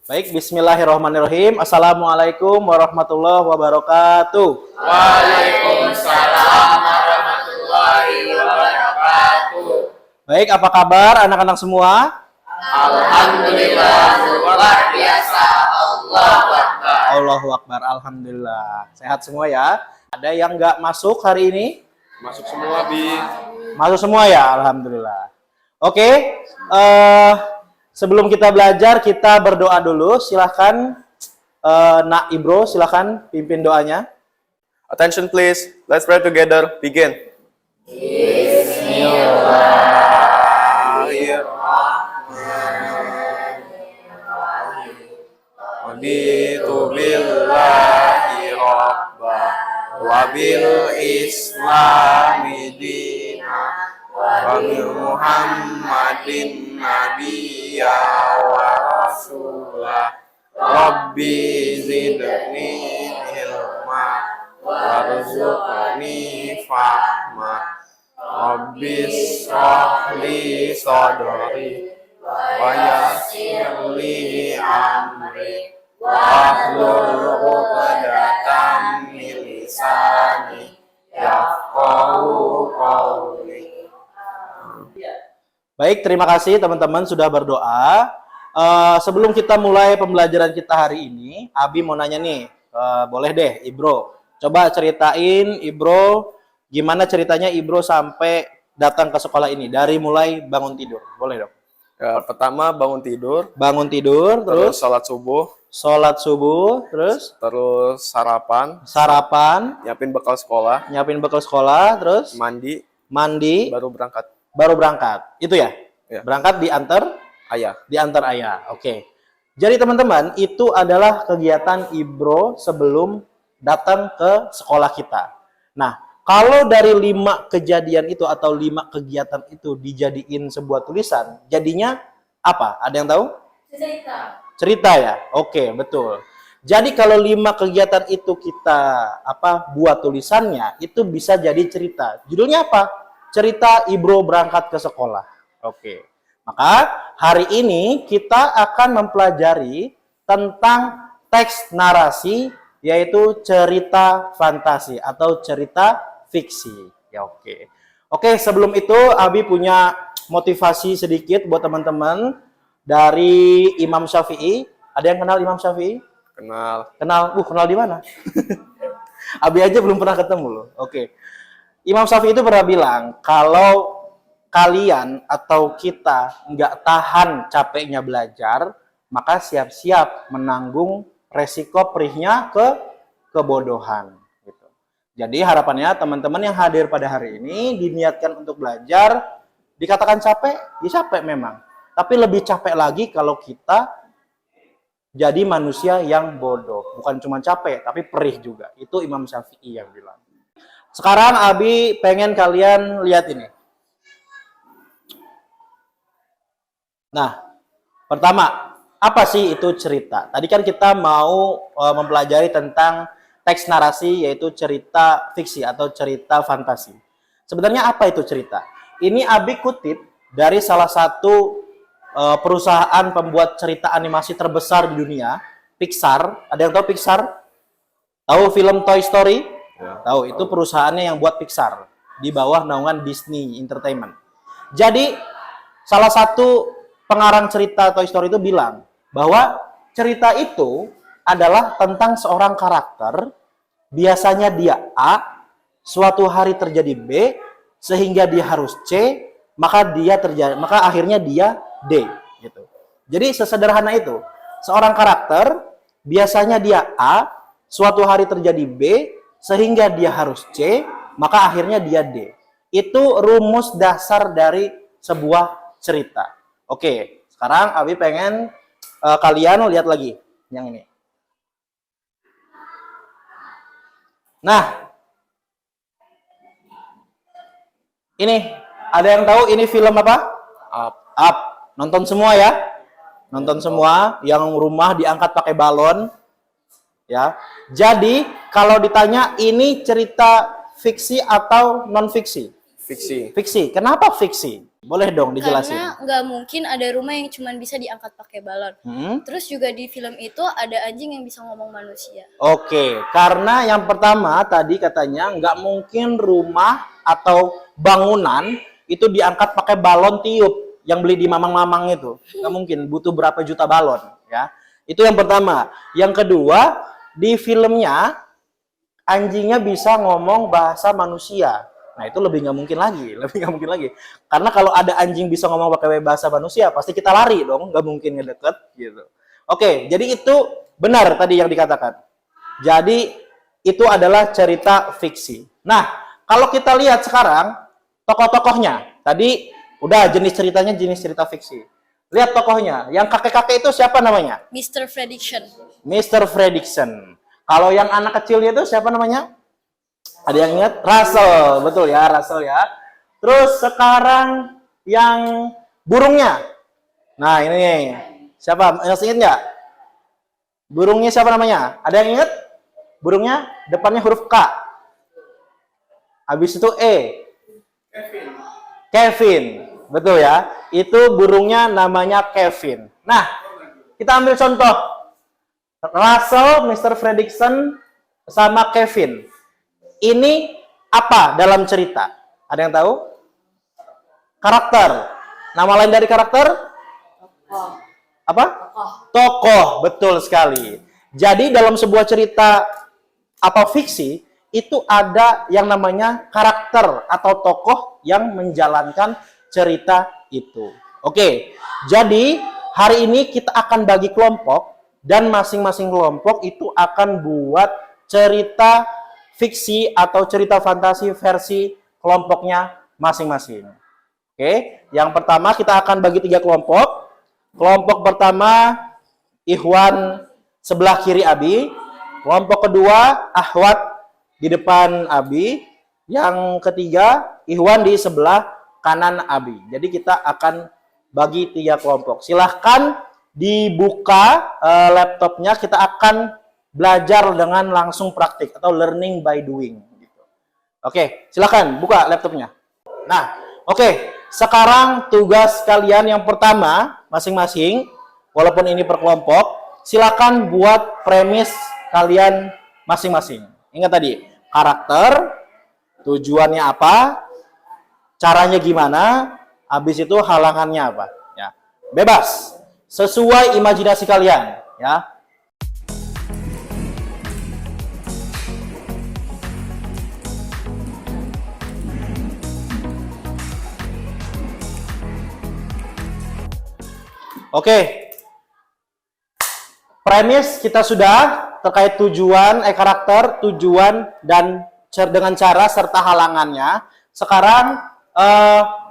Baik, bismillahirrahmanirrahim. Assalamualaikum warahmatullahi wabarakatuh. Waalaikumsalam warahmatullahi wabarakatuh. Baik, apa kabar anak-anak semua? Alhamdulillah, luar biasa. Allahu Akbar. Allahu Akbar, alhamdulillah. Sehat semua ya? Ada yang nggak masuk hari ini? Masuk semua, Bi. Masuk semua ya, alhamdulillah. Oke, sebelum kita belajar, kita berdoa dulu. Silahkan, Nak Ibro, silahkan pimpin doanya. Attention please, let's pray together. Begin. Raditu billahi rabba wa bil islami dina wa bi Muhammadin nabiyya wa rasulah. Rabbi zidni ilma warzuqni fahma. Rabbi shrah li sadri wa yassir li amri wahlul 'uqdatam min lisani yafqahu qawli. Baik, terima kasih teman-teman sudah berdoa. Sebelum kita mulai pembelajaran kita hari ini, Abi mau nanya nih, boleh deh Ibro, coba ceritain Ibro, gimana ceritanya Ibro sampai datang ke sekolah ini, dari mulai bangun tidur, boleh dong? Ya, pertama bangun tidur, Terus sholat subuh, terus sarapan, nyiapin bekal sekolah, terus mandi, baru baru berangkat. berangkat, itu ya? Ya. Berangkat diantar Ayah. Oke. Jadi teman-teman, itu adalah kegiatan Ibro sebelum datang ke sekolah kita. Nah, kalau dari 5 kejadian itu atau 5 kegiatan itu dijadiin sebuah tulisan, jadinya apa? Ada yang tahu? Cerita ya? Oke, betul. Jadi kalau 5 kegiatan itu kita buat tulisannya, itu bisa jadi cerita. Judulnya apa? Cerita Ibro berangkat ke sekolah. Oke. Maka hari ini kita akan mempelajari tentang teks narasi, yaitu cerita fantasi atau cerita fiksi. Ya, oke. Oke, sebelum itu Abi punya motivasi sedikit buat teman-teman dari Imam Syafi'i. Ada yang kenal Imam Syafi'i? Kenal. Kenal di mana? Abi aja belum pernah ketemu loh. Oke. Imam Syafi'i itu pernah bilang, kalau kalian atau kita nggak tahan capeknya belajar, maka siap-siap menanggung resiko perihnya kebodohan. Gitu. Jadi harapannya teman-teman yang hadir pada hari ini diniatkan untuk belajar, dikatakan capek, ya capek memang. Tapi lebih capek lagi kalau kita jadi manusia yang bodoh. Bukan cuma capek, tapi perih juga. Itu Imam Syafi'i yang bilang. Sekarang Abi pengen kalian lihat ini. Nah, pertama, apa sih itu cerita? Tadi kan kita mau mempelajari tentang teks narasi, yaitu cerita fiksi atau cerita fantasi. Sebenarnya apa itu cerita? Ini Abi kutip dari salah satu perusahaan pembuat cerita animasi terbesar di dunia, Pixar. Ada yang tahu Pixar? Tahu film Toy Story? Ya. Tahu, itu perusahaannya yang buat Pixar, di bawah naungan Disney Entertainment. Jadi, salah satu pengarang cerita Toy Story itu bilang bahwa cerita itu adalah tentang seorang karakter, biasanya dia A, suatu hari terjadi B, sehingga dia harus C, maka akhirnya dia D, gitu. Jadi sesederhana itu. Seorang karakter, biasanya dia A, suatu hari terjadi B, sehingga dia harus C, maka akhirnya dia D. Itu rumus dasar dari sebuah cerita. Oke, sekarang Abi pengen kalian lihat lagi yang ini. Nah, ini ada yang tahu ini film apa? Up. Nonton semua ya? Nonton semua. Yang rumah diangkat pakai balon. Ya. Jadi kalau ditanya ini cerita fiksi atau non fiksi? Fiksi. Fiksi. Kenapa fiksi? Boleh dong dijelasin. Karena nggak mungkin ada rumah yang cuma bisa diangkat pakai balon. Terus juga di film itu ada anjing yang bisa ngomong manusia. Oke, karena yang pertama tadi katanya nggak mungkin rumah atau bangunan itu diangkat pakai balon tiup yang beli di mamang-mamang itu. Nggak mungkin, butuh berapa juta balon ya. Itu yang pertama. Yang kedua, di filmnya anjingnya bisa ngomong bahasa manusia. Nah, itu lebih nggak mungkin lagi. Karena kalau ada anjing bisa ngomong pakai bahasa manusia, pasti kita lari dong, nggak mungkin ngedeket gitu. Oke, jadi itu benar tadi yang dikatakan. Jadi itu adalah cerita fiksi. Nah, kalau kita lihat sekarang tokoh-tokohnya, tadi udah jenis ceritanya jenis cerita fiksi. Lihat tokohnya, yang kakek-kakek itu siapa namanya? Mr. Prediction. Mr. Fredrickson. Kalau yang anak kecilnya itu siapa namanya? Ada yang ingat? Russell, betul ya, Russell ya. Terus sekarang yang burungnya. Nah ini nih, siapa? Masih ingat nggak? Burungnya siapa namanya? Ada yang ingat? Burungnya depannya huruf K. Habis itu E. Kevin, betul ya. Itu burungnya namanya Kevin. Nah, kita ambil contoh. Russell, Mr. Fredrickson, sama Kevin. Ini apa dalam cerita? Ada yang tahu? Karakter. Nama lain dari karakter? Apa? Tokoh, betul sekali. Jadi dalam sebuah cerita atau fiksi, itu ada yang namanya karakter atau tokoh yang menjalankan cerita itu. Oke, jadi hari ini kita akan bagi kelompok dan masing-masing kelompok itu akan buat cerita fiksi atau cerita fantasi versi kelompoknya masing-masing. Oke, yang pertama kita akan bagi 3 kelompok. Kelompok pertama Ikhwan sebelah kiri Abi. Kelompok kedua Ahwat di depan Abi. Yang ketiga Ikhwan di sebelah kanan Abi. Jadi kita akan bagi 3 kelompok. Silahkan dibuka laptopnya, kita akan belajar dengan langsung praktik atau learning by doing. Gitu. Oke, silakan buka laptopnya. Nah, oke. Sekarang tugas kalian yang pertama masing-masing, walaupun ini per kelompok, silakan buat premis kalian masing-masing. Ingat tadi, karakter, tujuannya apa, caranya gimana, habis itu halangannya apa. Ya, bebas, sesuai imajinasi kalian. Ya. Oke, premis kita sudah terkait tujuan, karakter, tujuan, dan dengan cara serta halangannya. Sekarang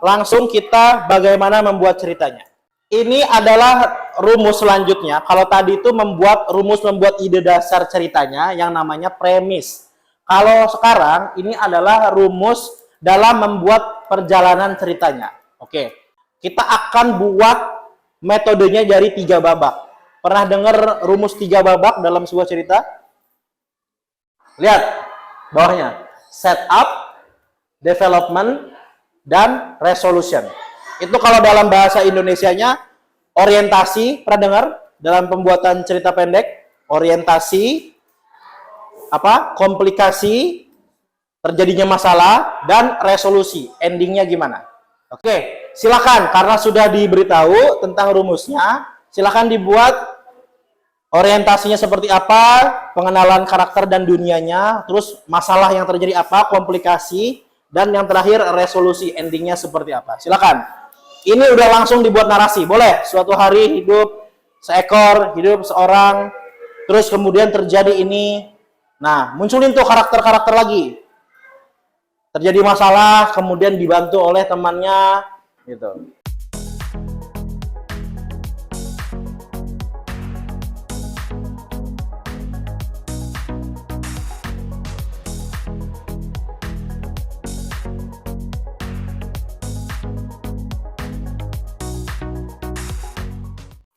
langsung kita bagaimana membuat ceritanya. Ini adalah rumus selanjutnya. Kalau tadi itu membuat ide dasar ceritanya yang namanya premis. Kalau sekarang ini adalah rumus dalam membuat perjalanan ceritanya. Oke, kita akan buat metodenya dari 3 babak. Pernah dengar rumus 3 babak dalam sebuah cerita? Lihat bawahnya. Setup, development, dan resolution. Itu kalau dalam bahasa Indonesianya orientasi, pernah dengar dalam pembuatan cerita pendek? Orientasi, komplikasi, terjadinya masalah, dan resolusi. Endingnya gimana? Oke, silakan karena sudah diberitahu tentang rumusnya, silakan dibuat orientasinya seperti apa, pengenalan karakter dan dunianya, terus masalah yang terjadi apa, komplikasi, dan yang terakhir resolusi, endingnya seperti apa. Silakan. Ini udah langsung dibuat narasi, boleh. Suatu hari hidup seekor, hidup seorang, terus kemudian terjadi ini. Nah, munculin tuh karakter-karakter lagi. Terjadi masalah, kemudian dibantu oleh temannya, gitu.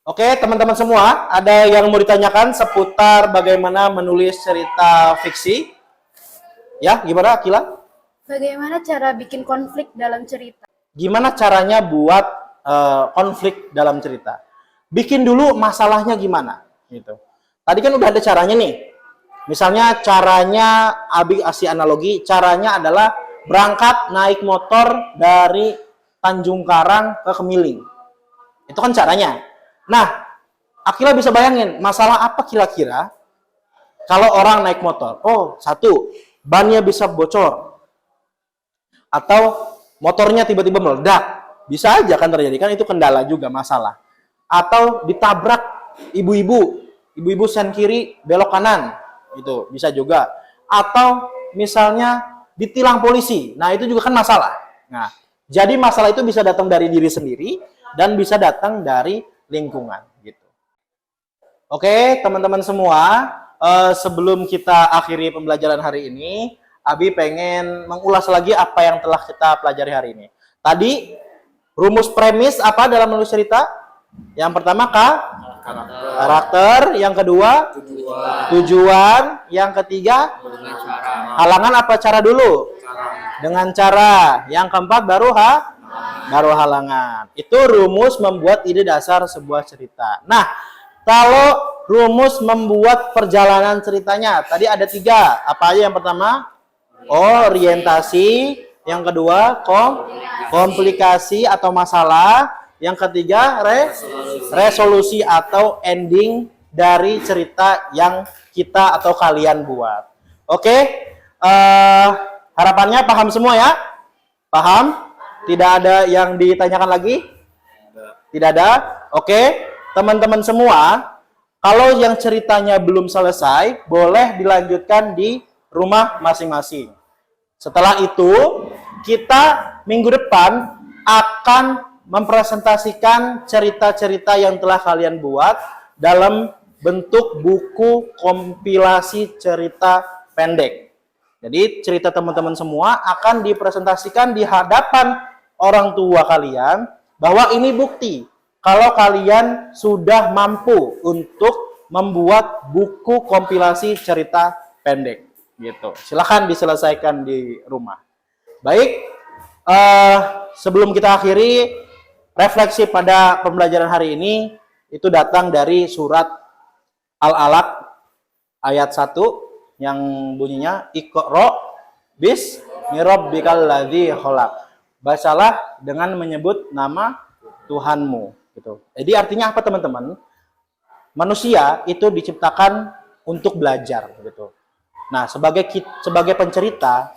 Oke, teman-teman semua, ada yang mau ditanyakan seputar bagaimana menulis cerita fiksi? Ya, gimana, Akila? Bagaimana cara bikin konflik dalam cerita? gimana caranya buat konflik dalam cerita. Bikin dulu masalahnya gimana gitu. Tadi kan udah ada caranya nih. Misalnya caranya, Abi kasih analogi, caranya adalah berangkat naik motor dari Tanjung Karang ke Kemiling. Itu kan caranya. Nah, Akila bisa bayangin masalah apa kira-kira kalau orang naik motor. Oh, satu, bannya bisa bocor. Atau motornya tiba-tiba meledak. Bisa aja kan terjadi, kan itu kendala juga masalah. Atau ditabrak ibu-ibu sen kiri belok kanan. Itu bisa juga. Atau misalnya ditilang polisi. Nah, itu juga kan masalah. Nah, jadi masalah itu bisa datang dari diri sendiri dan bisa datang dari lingkungan gitu. Oke, teman-teman semua, sebelum kita akhiri pembelajaran hari ini, Abi pengen mengulas lagi apa yang telah kita pelajari hari ini. Tadi rumus premis apa dalam menulis cerita? Yang pertama karakter, yang kedua tujuan, yang ketiga halangan apa cara dulu? Dengan cara. Yang keempat baru halangan. Itu rumus membuat ide dasar sebuah cerita. Nah, kalau rumus membuat perjalanan ceritanya, tadi ada 3. Apa aja yang pertama? Orientasi. Yang kedua, komplikasi atau masalah. Yang ketiga, resolusi atau ending dari cerita yang kita atau kalian buat. Oke? Harapannya paham semua ya? Paham? Tidak ada yang ditanyakan lagi? Tidak ada? Oke? Teman-teman semua, kalau yang ceritanya belum selesai, boleh dilanjutkan di rumah masing-masing. Setelah itu, kita minggu depan akan mempresentasikan cerita-cerita yang telah kalian buat dalam bentuk buku kompilasi cerita pendek. Jadi cerita teman-teman semua akan dipresentasikan di hadapan orang tua kalian bahwa ini bukti kalau kalian sudah mampu untuk membuat buku kompilasi cerita pendek gitu. Silahkan diselesaikan di rumah. Baik, sebelum kita akhiri, refleksi pada pembelajaran hari ini itu datang dari surat Al-Alaq ayat 1 yang bunyinya Iqra bismi rabbikal ladzi khalaq. Bacalah dengan menyebut nama Tuhanmu gitu. Jadi artinya apa teman-teman? Manusia itu diciptakan untuk belajar gitu. Nah, sebagai pencerita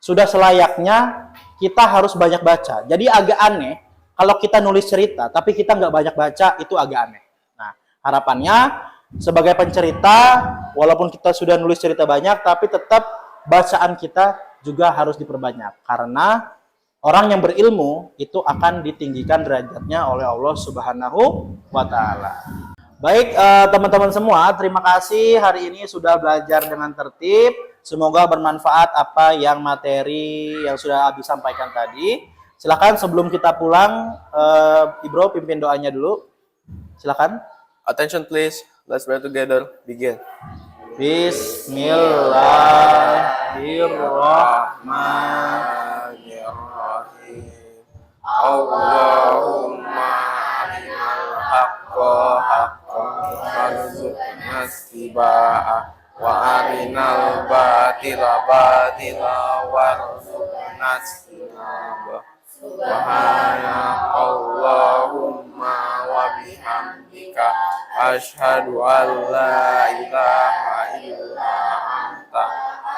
sudah selayaknya kita harus banyak baca. Jadi agak aneh kalau kita nulis cerita, tapi kita nggak banyak baca, itu agak aneh. Nah, harapannya sebagai pencerita, walaupun kita sudah nulis cerita banyak, tapi tetap bacaan kita juga harus diperbanyak. Karena orang yang berilmu itu akan ditinggikan derajatnya oleh Allah Subhanahu wa Ta'ala. Baik, teman-teman semua, terima kasih hari ini sudah belajar dengan tertib. Semoga bermanfaat apa yang materi yang sudah Abi sampaikan tadi. Silakan sebelum kita pulang, Ibro pimpin doanya dulu. Silakan. Attention please. Let's pray together. Begin. Bismillahirrahmanirrahim. Allahumma arinal haqqa haqqan warzuqna ittiba'ah wa arinal batila batila warzuqna ijtinabah. Subhanakallahumma wa bihamdika asyhadu an la ilaha illa anta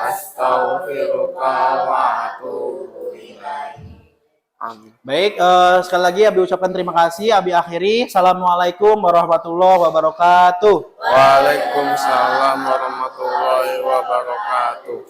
astaghfiruka wa atubu ilaik. Amin. Baik, sekali lagi Abi ucapkan terima kasih. Abi akhiri. Assalamualaikum warahmatullahi wabarakatuh. Waalaikumsalam warahmatullahi wabarakatuh.